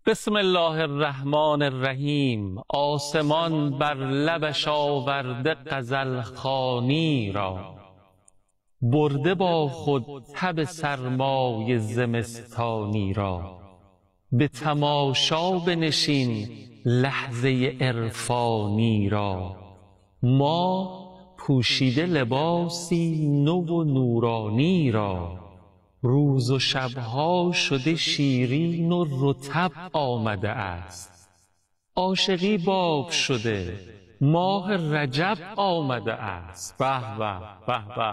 بسم الله الرحمن الرحیم. آسمان بر لبش آورده غزل خوانی را، برده با خود تب سرمای زمستانی را. به تماشا بنشین لحظه عرفانی را، ما پوشیده لباسی نو و نورانی را. روز و شبها شده شیرین و رطب آمده است، عاشقی باب شده ماه رجب آمده است. به به به به،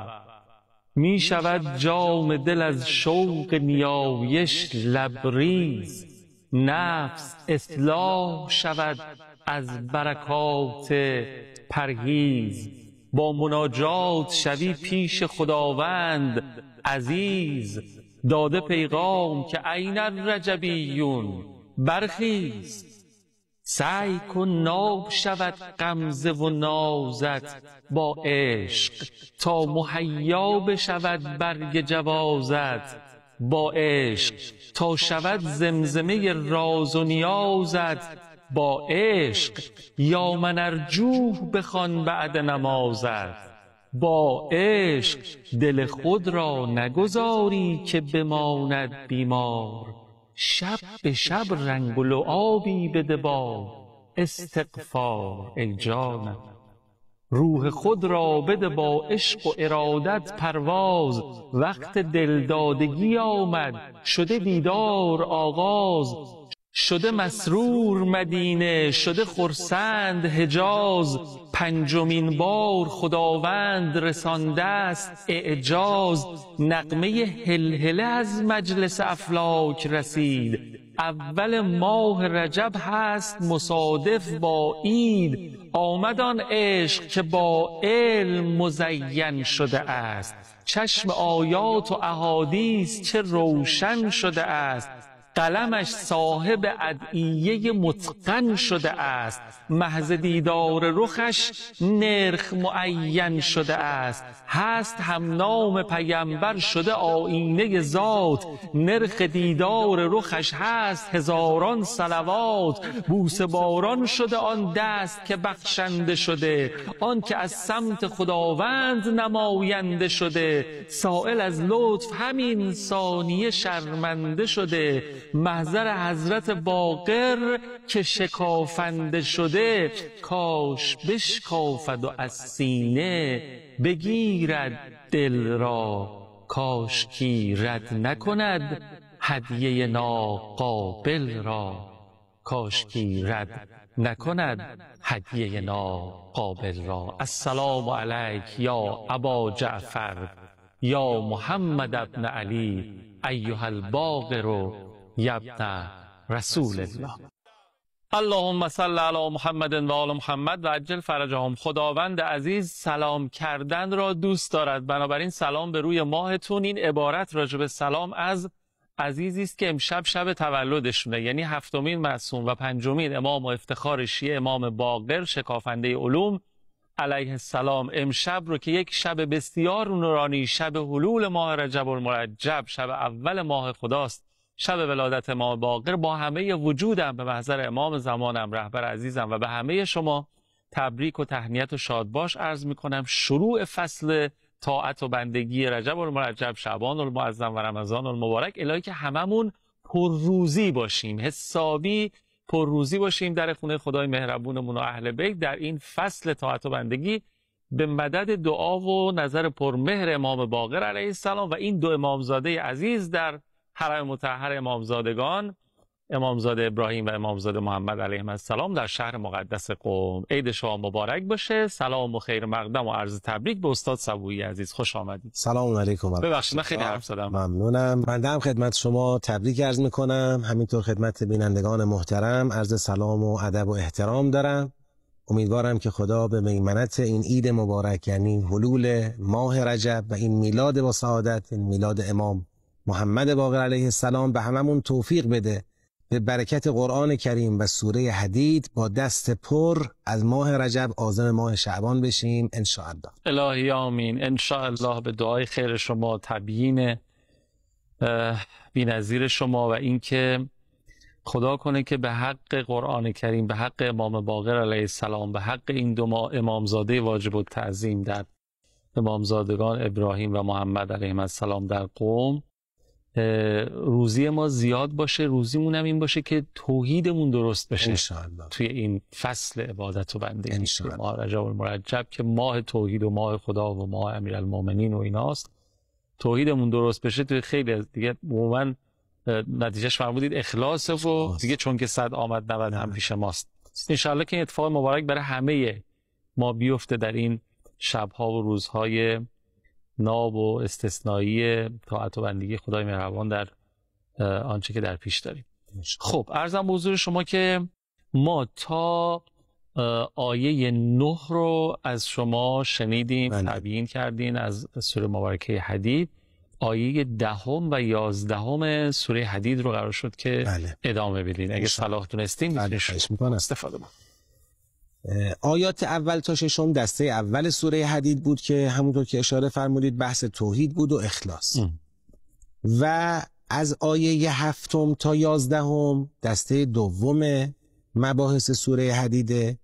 می شود جام دل از شوق نیایش لبریز، نفس اصلاح شود از برکات پرهیز. با مناجات شوی پیش خداوند عزیز، داده پیغام که این الرجبیون برخیز. سعی کن ناب شود غمزه و نازت با عشق، تا مهیا بشود برگ جوازت با عشق، تا شود زمزمه راز و نیازت با عشق. یا من ارجوه بخوان بعد نمازت با عشق. دل خود را نگذاری که بماند بیمار، شب به شب رنگ و لعابی بده با استغفار. ای جانم روح خود را بده با عشق و ارادت پرواز. وقت دلدادگی آمد شده بیدار آغاز، شده مسرور مدینه شده خرسند حجاز. پنجمین بار خداوند رسانده است اعجاز، نغمه هلهله از مجلس افلاک رسید. اول ماه رجب هست مصادف با عید، آمد آن عشق که با علم مزین شده است. چشم آیات و احادیث چه روشن شده است، قلمش صاحب ادعیه متقن شده است. محض دیدار رخش نرخ معین شده است، هست هم نام پیمبر شده آیینه ذات. نرخ دیدار رخش هست هزاران صلوات. بوسه باران شده آن دست که بخشنده شده، آن که از سمت خداوند نماینده شده. سائل از لطف همین ثانیه شرمنده شده، محضر حضرت باقر که شکافنده شده. کاش بشکافد و از سینه بگیرد دل را، کاشکی رد نکند هدیه ناقابل را. کاشکی رد نکند هدیه ناقابل را. السلام علیک یا ابا جعفر یا محمد ابن علی ایها الباقر یا ابن رسول الله. اللهم صل علی محمد و آل محمد و عجل فرجهم. خداوند عزیز سلام کردن را دوست دارد، بنابراین سلام به روی ماهتون. این عبارت راجع به سلام از عزیزی است که امشب شب تولدشونه، یعنی هفتمین معصوم و پنجمین امام و افتخار شیعه امام باقر شکافنده علوم علیه السلام. امشب رو که یک شب بسیار نورانی، شب حلول ماه رجب المرجب، شب اول ماه خداست، شب ولادت امام باقر، با همه وجودم به محضر امام زمانم رهبر عزیزم و به همه شما تبریک و تهنیت و شادباش عرض می کنم. شروع فصل طاعت و بندگی رجب المرجب، شعبان المعظم و رمضان المبارک. الهی که هممون پرروزی باشیم، حسابی پرروزی باشیم در خونه خدای مهربونمون و اهل بیت در این فصل طاعت و بندگی، به مدد دعا و نظر پرمهر امام باقر علیه السلام و این دو امامزاده عزیز در حرم مطهر امامزادگان، امامزاده ابراهیم و امامزاده محمد علیهم السلام در شهر مقدس قم. عید شما مبارک باشه. سلام و خیر مقدم و عرض تبریک به استاد سبویی عزیز. خوش آمدید. سلام علیکم. ببخشید من خیلی حرف زدم. ممنونم. بنده هم خدمت شما تبریک عرض میکنم، همینطور خدمت بینندگان محترم عرض سلام و ادب و احترام دارم. امیدوارم که خدا به میمنت این عید مبارک، یعنی حلول ماه رجب و این میلاد با سعادت، این میلاد امام محمد باقر علیه السلام، به هممون توفیق بده به برکت قرآن کریم و سوره حدید با دست پر از ماه رجب عازم ماه شعبان بشیم انشاءالله. الهی آمین. انشاءالله به دعای خیر شما، تبیین بی‌نظیر شما و اینکه خدا کنه که به حق قرآن کریم، به حق امام باقر علیه السلام، به حق این دو امامزاده واجب التعظیم در امامزادگان ابراهیم و محمد علیهم السلام در قوم، روزی ما زیاد باشه، روزیمون هم این باشه که توحیدمون درست بشه انشاءالله. توی این فصل عبادت و بندگی انشاءالله. ماه رجب المرجب که ماه توحید و ماه خدا و ماه امیرالمومنین و ایناست، توحیدمون درست بشه توی خیلی از دیگه عموما نتیجهش فرمودید اخلاصه و دیگه چون که 100 آمد 90 هم پیش ماست. انشاءالله که این اتفاق مبارک برای همه ما بیفته در این شبها و روزهای ناب و استثنایی طاعت و بندگی خدای مهربان در آنچه که در پیش داریم. خب عرضم به حضور شما که ما تا آیه 9 رو از شما شنیدیم، تبیین کردین از سوره مبارکه حدید. آیه 10 و 11 سوره حدید رو قرار شد که ادامه بدین. اگه صلاح دونستین استفاده ما. آیات اول تا ششم دسته اول سوره حدید بود که همونطور که اشاره فرمودید بحث توحید بود و اخلاص. و از آیه 7 تا 11 دسته دوم مباحث سوره حدیده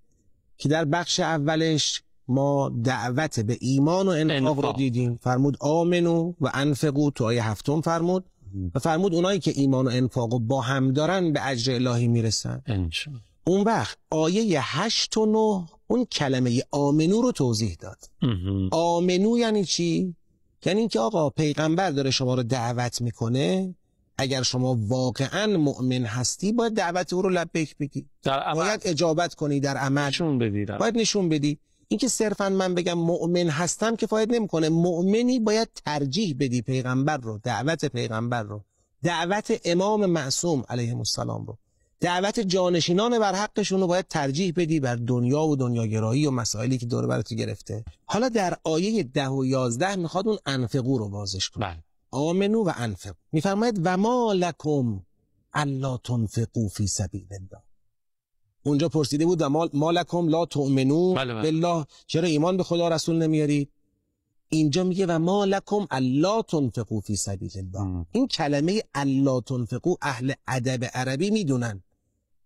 که در بخش اولش ما دعوت به ایمان و انفاق رو دیدیم. فرمود آمنو و انفقو تو آیه 7 فرمود و فرمود اونایی که ایمان و انفاق با هم دارن به اجر الهی میرسن. اون وقت آیه 8 و 9 اون کلمه آمنو رو توضیح داد. آمنو یعنی چی؟ یعنی اینکه آقا پیغمبر داره شما رو دعوت میکنه، اگر شما واقعا مؤمن هستی باید دعوت او رو لبیک بگی، باید اجابت کنی، در عمل باید نشون بدی. اینکه صرفا من بگم مؤمن هستم کفایت نمیکنه. مؤمنی باید ترجیح بدی پیغمبر رو، دعوت پیغمبر رو، دعوت امام معصوم علیه السلام رو، دعوت جانشینان بر حقشون رو باید ترجیح بدی بر دنیا و دنیاگرایی و مسائلی که دور برات گرفته. حالا در آیه 10 و 11 میخواد اون انفقو رو بازش کنه. آمنو و انفقو میفرماید و ما لکم الا تنفقوا فی سبیل الله. اونجا پرسیده بود و ما لکم لا تؤمنو بالله، چرا ایمان به خدا رسول نمیارید؟ اینجا میگه و ما لکم الا تنفقوا فی سبیل الله. این کلمه الا تنفقوا اهل ادب عربی میدونن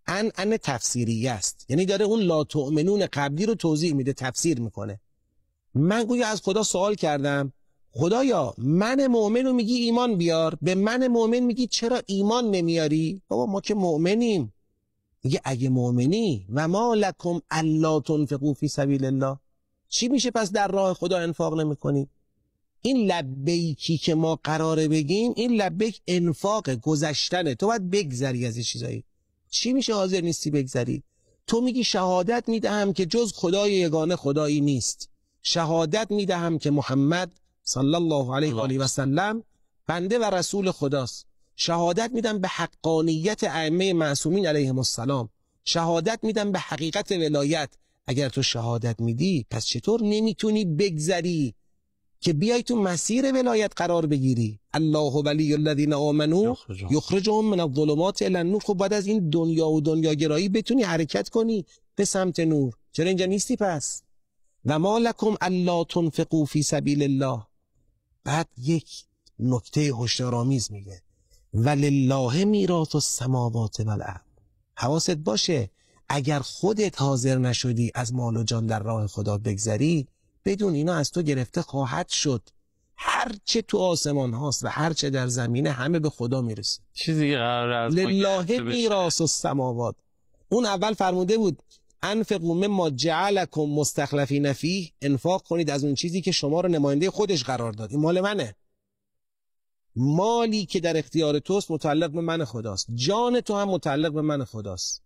ان تفسیری است، یعنی داره اون لا تؤمنون قبلی رو توضیح میده، تفسیر میکنه. من گویا از خدا سوال کردم خدایا من مؤمن رو میگی ایمان بیار، به من مؤمن میگی چرا ایمان نمیاری؟ بابا ما که مؤمنیم. میگه اگه مؤمنی و ما لکم الا تنفقوا فی سبیل الله، چی میشه پس در راه خدا انفاق نمیکنی؟ این لبیکی که ما قراره بگیم، این لبیک انفاق گذشتنه، تو باید بگذری از این چیزایی. چی میشه حاضر نیستی بگذری؟ تو میگی شهادت میدهم که جز خدای یگانه خدایی نیست، شهادت میدهم که محمد صلی الله علیه و آله و سلم بنده و رسول خداست، شهادت میدم به حقانیت ائمه معصومین علیهم السلام، شهادت میدم به حقیقت ولایت. اگر تو شهادت میدی پس چطور نمیتونی بگذری که بیای تو مسیر ولایت قرار بگیری؟ الله ولی الذین آمنوا یخرجهم من الظلمات الی النور. خب بعد از این دنیا و دنیاگرایی بتونی حرکت کنی به سمت نور، چرا اینجا نیستی پس؟ و ما لکم الا تنفقوا فی سبیل الله. بعد یک نکته هشدارآمیز میگه ولله میراث السماوات والارض. حواست باشه اگر خودت حاضر نشدی از مال و جان در راه خدا بگذری، بدون اینا از تو گرفته خواهد شد. هرچه تو آسمان هاست و هرچه در زمینه همه به خدا میرسه. چیزی قراره از لله میراث السماوات. اون اول فرموده بود انفقوا مما جعلکم مستخلفین فیه، انفاق کنید از اون چیزی که شما رو نماینده خودش قرار داد. این مال منه، مالی که در اختیار توست متعلق به من خداست، جان تو هم متعلق به من خداست،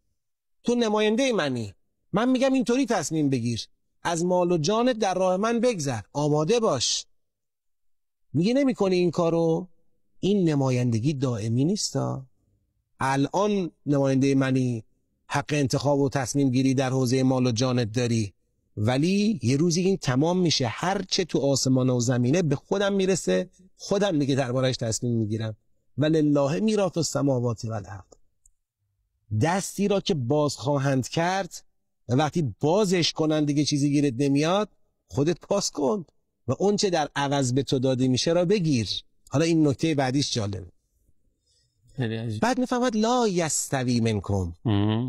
تو نماینده منی. من میگم اینطوری تصمیم بگیر، از مال و جانت در راه من بگذر، آماده باش. میگه نمی کنی این کارو، این نمایندگی دائمی نیستا. الان نماینده منی، حق انتخاب و تصمیم گیری در حوزه مال و جانت داری، ولی یه روزی این تمام میشه، هر چه تو آسمان و زمینه به خودم میرسه، خودم دیگه دربارش تصمیم میگیرم. ولله میراث السماوات والارض. دستی را که باز خواهند کرد و وقتی بازش کنن دیگه چیزی گیرت نمیاد، خودت پاس کن و اون چه در عوض به تو داده میشه را بگیر. حالا این نکته بعدیش جالبه. بعد میفهمد لا یستوی منکم.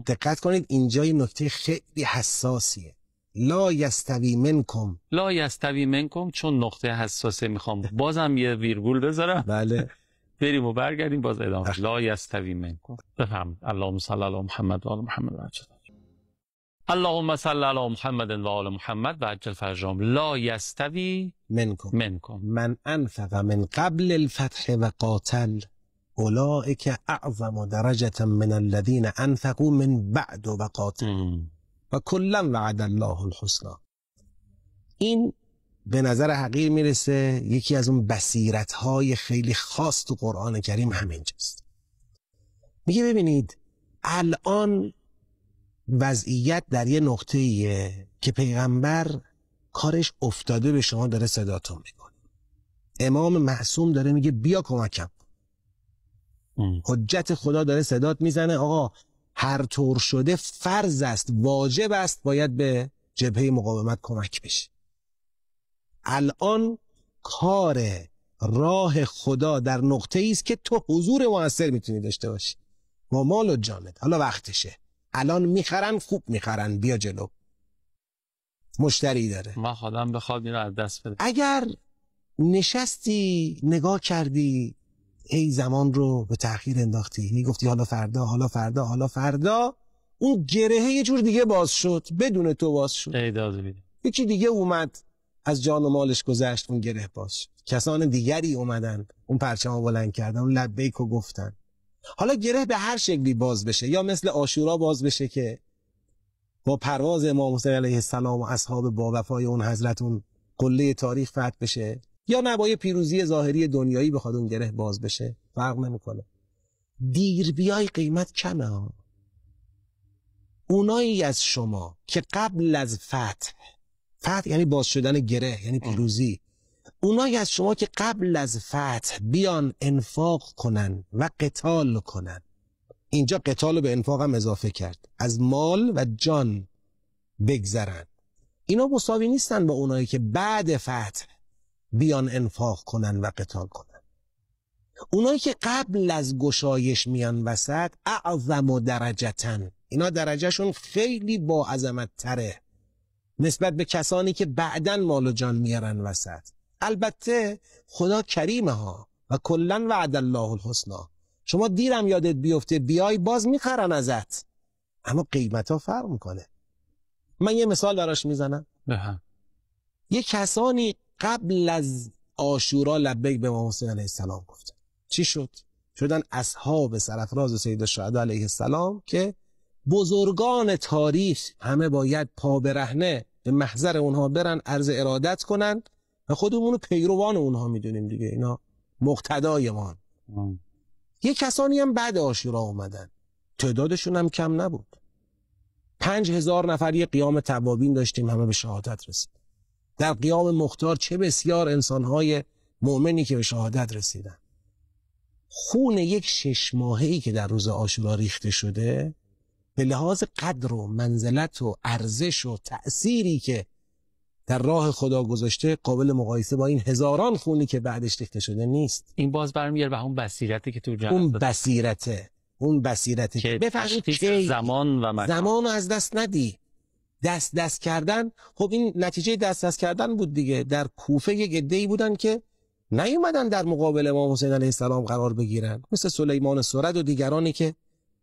دقت کنید اینجا یه نکته خیلی حساسیه. لا یستوی منکم، لا یستوی منکم، چون نقطه حساسه میخوام بازم یه ویرگول بذارم. بله بریم و برگردیم باز ادامه. لا یستوی منکم. بفهم. اللهم صل علی محمد و آل محمد و عجل. اللهم صل علی محمد و آل محمد و عجل فرجهم. لا یستوی منکم من انفق من قبل الفتح و قاتل اولئک اعظم درجة من الذین انفقوا من بعد و قاتل و کلا وعد الله الحسنى. این به نظر حقیر میرسه یکی از اون بصیرت‌های خیلی خاص تو قرآن کریم همینجاست. میگه ببینید الان وضعیت در یه نقطه‌ایه که پیغمبر کارش افتاده به شما، داره صداتون میکنه. امام معصوم داره میگه بیا کمکم. حجت خدا داره صدات میزنه آقا هر طور شده فرض است، واجب است، باید به جبهه مقاومت کمک بشه. الان کار راه خدا در نقطه‌ای است که تو حضور موثر میتونی داشته باشی با مال و جانت. حالا وقتشه. الان میخرن، خوب میخرن، بیا جلو، مشتری داره. ما خودم بخواد اینو از دست بده. اگر نشستی نگاه کردی ای زمان رو به تأخیر انداختی، میگفتی حالا فردا، حالا فردا، حالا فردا، اون گرهه یه جور دیگه باز شد، بدون تو باز شد. یکی دیگه اومد از جان و مالش گذشت، اون گره باز شد. کسان دیگری اومدن اون پرچم بلند کردن، اون لبیک رو گفتن. حالا گره به هر شکلی باز بشه، یا مثل عاشورا باز بشه که با پرواز امام حسین علیه السلام و اصحاب با وفای اون حضرت اون قله تاریخ فتح بشه، یا نه با یه پیروزی ظاهری دنیایی بخواد اون گره باز بشه، فرق نمیکنه. دیر بیای قیمت کمه ها. اونایی از شما که قبل از فتح یعنی باز شدن گره، یعنی پیروزی، اونایی از شما که قبل از فتح بیان انفاق کنن و قتال کنن، اینجا قتال رو به انفاق هم اضافه کرد، از مال و جان بگذرن، اینا مساوی نیستن با اونایی که بعد فتح بیان انفاق کنن و قتال کنن. اونایی که قبل از گشایش میان وسط اعظم درجتن، اینا درجهشون خیلی با عظمت تره نسبت به کسانی که بعدن مال و جان میارن وسط. البته خدا کریمه ها و کلن وعد الله الحسنى. شما دیرم یادت بیفته بیای باز میخرن ازت، اما قیمت ها فرق میکنه. من یه مثال براش میزنم. یه کسانی قبل از عاشورا لبیک به امام حسین علیه السلام گفتن. چی شد؟ شدن اصحاب سرفراز سید الشهدا علیه السلام که بزرگان تاریخ همه باید پا برهنه به محضر اونها برن، عرض ارادت کنن و خودمونو پیروان اونها میدونیم دیگه، اینا مقتدای ما. یه کسانی هم بعد عاشورا اومدن، تعدادشون هم کم نبود. 5000 نفر یه قیام توابین داشتیم، همه به شهادت رسید. در قیام مختار چه بسیار انسانهای مؤمنی که به شهادت رسیدن. خون یک 6 ماهه‌ای که در روز عاشورا ریخته شده به لحاظ قدر و منزلت و ارزش و تأثیری که در راه خدا گذاشته قابل مقایسه با این هزاران خونی که بعدش ریخته شده نیست. این باز برمیگره به اون بصیرتی که تو جهان، اون بصیرته که بفهمید زمان و مکان، زمان رو از دست ندی. دست کردن، خب این نتیجه دست کردن بود دیگه. در کوفه یک عده‌ای بودن که نیومدن در مقابل امام حسین علیه السلام قرار بگیرن، مثل سلیمان سرد و دیگرانی که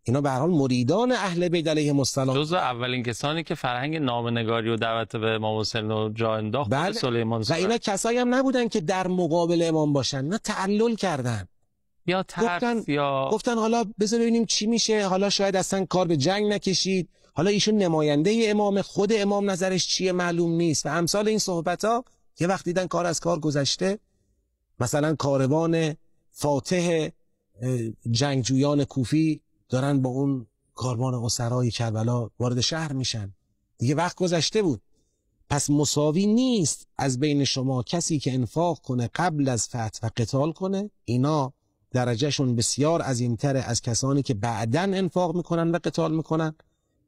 اینا به هر حال مریدان اهل بیت علیهم السلام، جزو اولین کسانی که فرهنگ نامه‌نگاری و دعوت به امام حسین رو جا انداخت. سلیمان سرد. و اینا کسایی هم نبودن که در مقابل امام باشن، نه تعلل کردن یا ترس گفتن حالا بذار ببینیم چی میشه، حالا شاید اصلا کار به جنگ نکشید، حالا ایشون نماینده امام، خود امام نظرش چیه معلوم نیست و امثال این صحبت ها. یه وقت دیدن کار از کار گذشته، مثلا کاروان فاتح جنگجویان کوفی دارن با اون کاروان اسرای کربلا وارد شهر میشن، دیگه وقت گذشته بود. پس مساوی نیست از بین شما کسی که انفاق کنه قبل از فتح و قتال کنه، اینا درجهشون بسیار عظیمتره از کسانی که بعدن انفاق میکنن و قتال میکنن.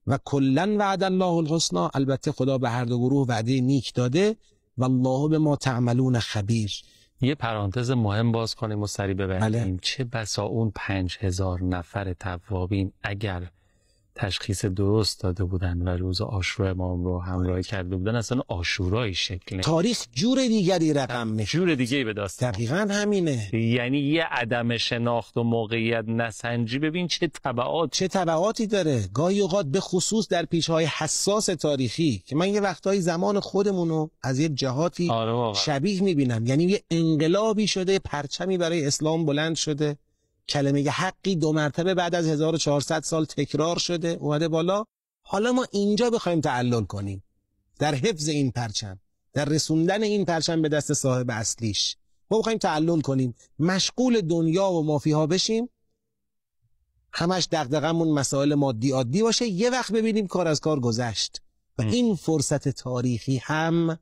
و کلن وعد الله الحسنى، البته خدا به هر دو گروه وعده نیک داده. والله بما تعملون خبیر، یه پرانتز مهم باز کنیم و سری ببریم. بله. چه بسا اون 5000 نفر توابین اگر تشخیص درست داده بودن و روز عاشورا امام رو همراهی کرده بودن، اصلا عاشورایی شکل نمی‌گرفت. تاریخ جور دیگری رقم میشه. جور دیگه به داستان. دقیقاً همینه. یعنی یه عدم شناخت و موقعیت نسنجی، ببین چه تبعاتی داره. گاهی اوقات به خصوص در پیچ‌های حساس تاریخی که من یه وقتایی زمان خودمونو از یه جهاتی شبیه میبینم، یعنی یه انقلابی شده، پرچمی برای اسلام بلند شده، کلمه حقی 2 مرتبه بعد از 1400 سال تکرار شده اومده بالا. حالا ما اینجا بخوایم تعلل کنیم در حفظ این پرچم، در رسوندن این پرچم به دست صاحب اصلیش، ما بخوایم تعلل کنیم، مشغول دنیا و مافیها بشیم، همش دغدغمون مسائل مادی عادی باشه، یه وقت ببینیم کار از کار گذشت. و این فرصت تاریخی هم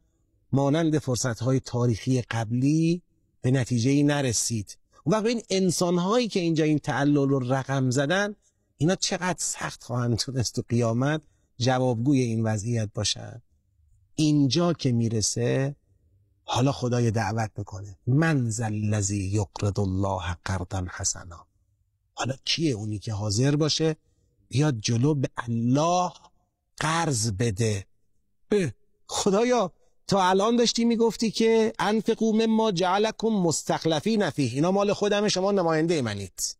مانند فرصت‌های تاریخی قبلی به نتیجه‌ای نرسید. اون وقت این انسان‌هایی که اینجا این تعلل رو رقم زدن، اینا چقدر سخت خواهند تونست تو قیامت جوابگوی این وضعیت باشن. اینجا که میرسه، حالا خدای دعوت میکنه من ذا الذی یقرض الله قرضا حسنا. حالا کیه اونی که حاضر باشه بیاد جلو به الله قرض بده؟ خدایا تا الان داشتی میگفتی که انفقوا مما جعلکم مستخلفین فیه، اینا مال خودمه، شما نماینده منید.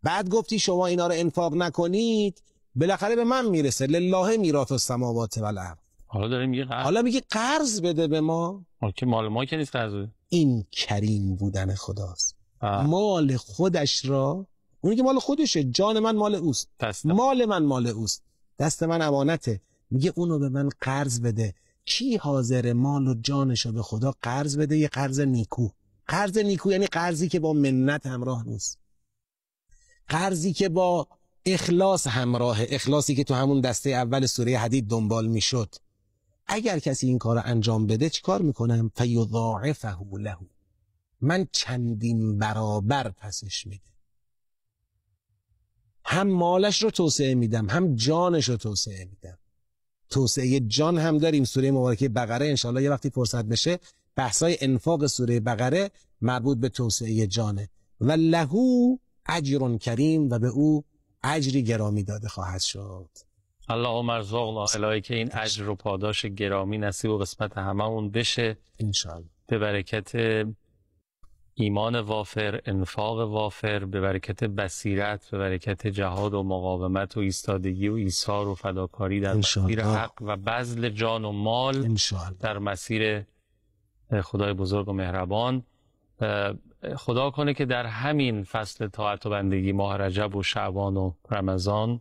بعد گفتی شما اینا رو انفاق نکنید بالاخره به من میرسه، لله میراث السماوات والارض. حالا داره میگه حالا میگه قرض بده به ما. که مال ما که نیست قرض بده. این کریم بودن خداست. مال خودش را، اونی که مال خودشه، جان من مال اوست، مال من مال اوست، دست من امانته، میگه اونو به من قرض بده. کی حاضر مال و جانشو به خدا قرض بده؟ یه قرض نیکو. قرض نیکو یعنی قرضی که با منت همراه نیست، قرضی که با اخلاص همراهه، اخلاصی که تو همون دسته اول سوره حدید دنبال میشد. اگر کسی این کار انجام بده چی کار میکنم؟ فیضاعفه له، من چندین برابر پسش میده. هم مالش رو توسعه میدم، هم جانش رو توسعه میدم. توسعه جان هم داریم، سوره مبارکه بقره انشاءالله یه وقتی فرصت بشه بحثای انفاق سوره بقره مربوط به توسعه جانه. و لهو اجر کریم، و به او اجری گرامی داده خواهد شد. اللهم ارزقنا الهی که این اجر و پاداش گرامی نصیب و قسمت هممون بشه انشاءالله، به برکت ایمان وافر، انفاق وافر، به برکت بصیرت، به برکت جهاد و مقاومت و ایستادگی و ایثار و فداکاری در مسیر حق و بذل جان و مال انشاءالله در مسیر خدای بزرگ و مهربان. خدا کنه که در همین فصل طاعت و بندگی، ماه رجب و شعبان و رمضان،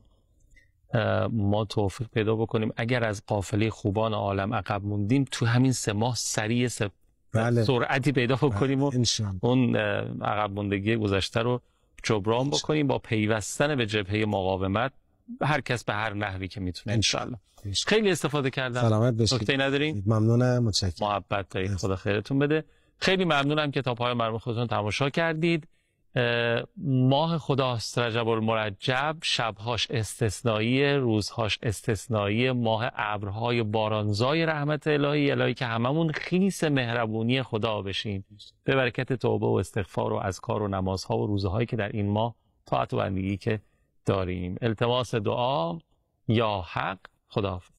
ما توفیق پیدا بکنیم اگر از قافله خوبان عالم عقب موندیم، تو همین 3 ماه سریع سرعتی پیدا بکنیم و اون عقب موندگی گذشته رو جبران بکنیم با پیوستن به جبهه مقاومت، هر کس به هر نحوی که میتونه انشالله. خیلی استفاده کردم. سلامت باشید. نکته ندارین؟ ممنونم، متشکرم. محبت دارید. خدا خیرتون بده. خیلی ممنونم که تا پایان برنامه خودتون تماشا کردید. ماه خداست رجب المرجب، شبهاش استثنایی، روزهاش استثنایی، ماه ابرهای بارانزای رحمت الهی، الهی که هممون خیس مهربونی خدا بشیم به برکت توبه و استغفار و اذکار و نمازها و روزهایی که در این ماه طاعت و بندگی که داریم. التماس دعا یا حق. خداحافظ.